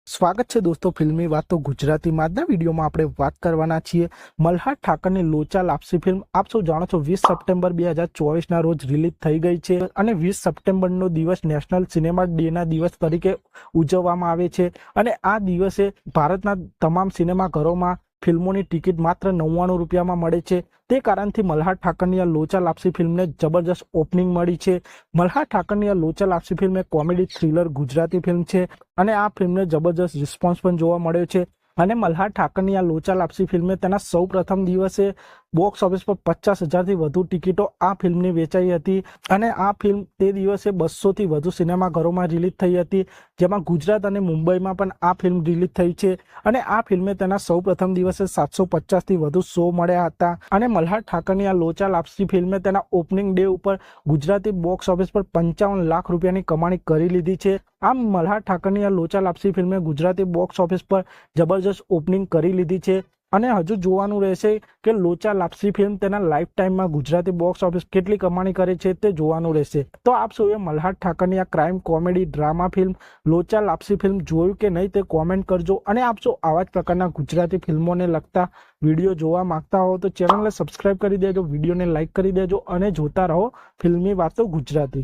સ્વાગત છે દોસ્તો ફિલ્મી વાતો ગુજરાતીમાં। આજના વિડીયોમાં આપણે વાત કરવાના છીએ મલ્હાર ઠાકરની લોચા લાપસી ફિલ્મ। આપ સૌ જાણો છો 20 સપ્ટેમ્બર 2024ના રોજ રિલીઝ થઈ ગઈ છે અને 20 સપ્ટેમ્બરનો દિવસ નેશનલ સિનેમા ડેના દિવસ તરીકે ઉજવવામાં આવે છે અને આ દિવસે ભારતના તમામ સિનેમાઘરોમાં ફિલ્મોની ટિકિટ માત્ર 99 રૂપિયામાં મળે છે। તે કારણથી મલ્હાર ઠાકરની આ લોચા લાપસી ફિલ્મને જબરજસ્ત ઓપનિંગ મળી છે। મલ્હાર ઠાકરની આ લોચા લાપસી ફિલ્મ એક કોમેડી થ્રિલર ગુજરાતી ફિલ્મ છે અને આ ફિલ્મને જબરજસ્ત રિસ્પોન્સ પણ જોવા મળ્યો છે અને મલ્હાર ઠાકરની આ લોચા લાપસી ફિલ્મે તેના સૌ પ્રથમ દિવસે બોક્સ ઓફિસ પર 50,000થી વધુ ટિકિટો આ ફિલ્મની વેચાઈ હતી અને આ ફિલ્મ તે દિવસે 200થી વધુ સિનેમાઘરોમાં રિલીઝ થઈ હતી, જેમાં ગુજરાત અને મુંબઈમાં પણ આ ફિલ્મ રિલીઝ થઈ છે અને આ ફિલ્મે તેના સૌ પ્રથમ દિવસે 750થી વધુ શો મળ્યા હતા અને મલ્હાર ઠાકરની આ લોચા લાપસી ફિલ્મે તેના ઓપનિંગ ડે ઉપર ગુજરાતી બોક્સ ઓફિસ પર 55 લાખ રૂપિયાની કમાણી કરી લીધી છે। આમ મલ્હાર ઠાકરની આ લોચા લાપસી ફિલ્મે ગુજરાતી બોક્સ ઓફિસ પર જબરજસ્ત ઓપનિંગ કરી લીધી છે અને હજુ જોવાનું રહેશે કે લોચા લાપસી ફિલ્મ તેના લાઈફ ટાઈમમાં ગુજરાતી બોક્સ ઓફિસ કેટલી કમાણી કરે છે તે જોવાનું રહેશે। તો આપ સૌએ મલ્હાર ઠાકરની આ ક્રાઇમ કોમેડી ડ્રામા ફિલ્મ લોચા લાપસી ફિલ્મ જોયું કે નહીં તે કોમેન્ટ કરજો અને આપ સૌ આવા જ પ્રકારના ગુજરાતી ફિલ્મોને લગતા વિડીયો જોવા માંગતા હો તો ચેનલને સબસ્ક્રાઇબ કરી દેજો, વિડીયોને લાઇક કરી દેજો અને જોતા રહો ફિલ્મી વાતો ગુજરાતી।